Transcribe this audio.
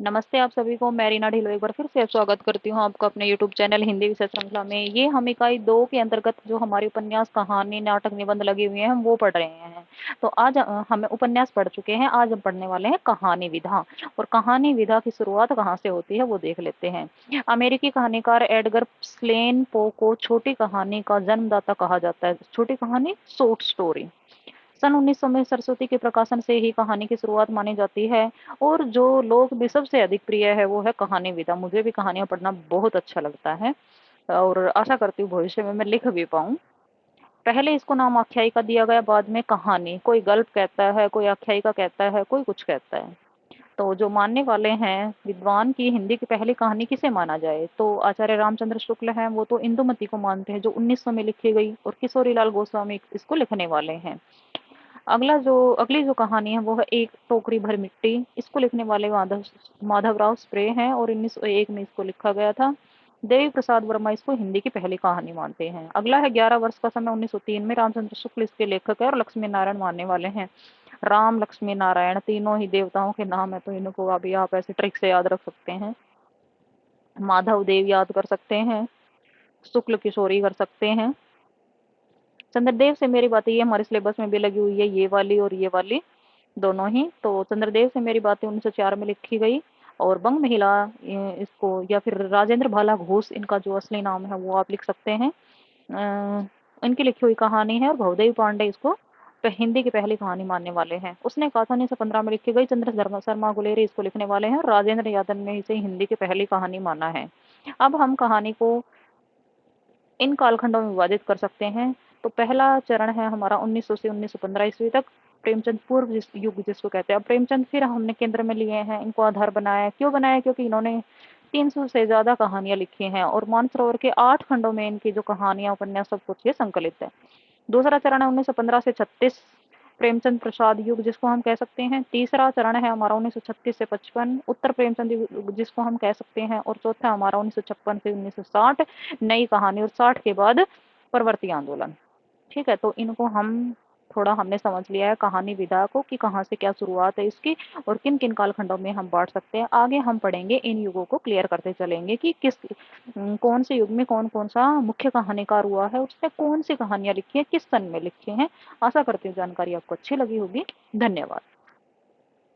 नमस्ते आप सभी को। मैं रीना ढिल्लो एक बार फिर से स्वागत करती हूँ आपका अपने यूट्यूब चैनल हिंदी विषय श्रृंखला में। ये हम इकाई 2 के अंतर्गत जो हमारी उपन्यास, कहानी, नाटक, निबंध लगे हुए हैं हम वो पढ़ रहे हैं। तो आज हमें उपन्यास पढ़ चुके हैं, आज हम पढ़ने वाले हैं कहानी विधा। और कहानी विधा की शुरुआत कहाँ से होती है वो देख लेते हैं। अमेरिकी कहानीकार एडगर स्लेन पो को छोटी कहानी का जन्मदाता कहा जाता है। छोटी कहानी, शॉर्ट स्टोरी। सन 1900 में सरस्वती के प्रकाशन से ही कहानी की शुरुआत मानी जाती है। और जो लोक भी सबसे अधिक प्रिय है वो है कहानी विधा। मुझे भी कहानियां पढ़ना बहुत अच्छा लगता है और आशा करती हूँ भविष्य में मैं लिख भी पाऊँ। पहले इसको नाम आख्यायिका दिया गया, बाद में कहानी। कोई गल्प कहता है, कोई आख्यायिका कहता है, कोई कुछ कहता है। तो जो मानने वाले हैं विद्वान की हिंदी की पहली कहानी किसे माना जाए, तो आचार्य रामचंद्र शुक्ल हैं। वो तो इंदुमती को मानते हैं जो 1900 में लिखी गई, और किशोरीलाल गोस्वामी इसको लिखने वाले हैं। अगली जो कहानी है वो है एक टोकरी भर मिट्टी। इसको लिखने वाले माधवराव स्प्रे हैं और 1901 में इसको लिखा गया था। देवी प्रसाद वर्मा इसको हिंदी की पहली कहानी मानते हैं। अगला है 11 वर्ष का समय, 1903 में। रामचंद्र शुक्ल इसके लेखक है और लक्ष्मी नारायण मानने वाले हैं। राम, लक्ष्मी, नारायण तीनों ही देवताओं के नाम है, तो इनको अभी आप ऐसे ट्रिक से याद रख सकते हैं। माधव देव याद कर सकते हैं, शुक्ल किशोरी कर सकते हैं। चंद्रदेव से मेरी बातें, ये हमारे सिलेबस में भी लगी हुई है, ये वाली और ये वाली दोनों ही। तो चंद्रदेव से मेरी बातें 1904 में लिखी गई। और बंग महिला, इसको या फिर राजेंद्र भाला घोष इनका जो असली नाम है वो आप लिख सकते हैं। इनकी लिखी हुई कहानी है और भवदेव पांडे इसको हिंदी की पहली कहानी मानने वाले हैं। उसने कहा था 1915 में लिखी गई। चंद्र शर्मा गुलेरी इसको लिखने वाले हैं और राजेंद्र यादव ने इसे हिंदी की पहली कहानी माना है। अब हम कहानी को इन कालखंडों में विभाजित कर सकते हैं। तो पहला चरण है हमारा 1900 से 1915 ईस्वी तक, प्रेमचंद पूर्व युग जिसको कहते हैं। अब प्रेमचंद फिर हमने केंद्र में लिए हैं, इनको आधार बनाया। क्यों बनाया? क्योंकि इन्होंने 300 से ज्यादा कहानियां लिखी हैं और मानसरोवर के 8 खंडों में इनकी जो कहानियां, उपन्यास सब कुछ ये संकलित है। दूसरा चरण है 1915 से 36, प्रेमचंद प्रसाद युग जिसको हम कह सकते हैं। तीसरा चरण है हमारा 1936 से 55, उत्तर प्रेमचंद युग जिसको हम कह सकते हैं। और चौथा हमारा 1956 से 1960, नई कहानी। और 60 के बाद परवर्ती आंदोलन। ठीक है, तो इनको हम थोड़ा हमने समझ लिया है कहानी विधा को कि कहाँ से क्या शुरुआत है इसकी और किन किन कालखंडों में हम बांट सकते हैं। आगे हम पढ़ेंगे, इन युगों को क्लियर करते चलेंगे कि कौन से युग में कौन कौन सा मुख्य कहानीकार हुआ है, उसने कौन सी कहानियां लिखी है, किस सन में लिखी हैं। आशा करती हूँ जानकारी आपको अच्छी लगी होगी। धन्यवाद।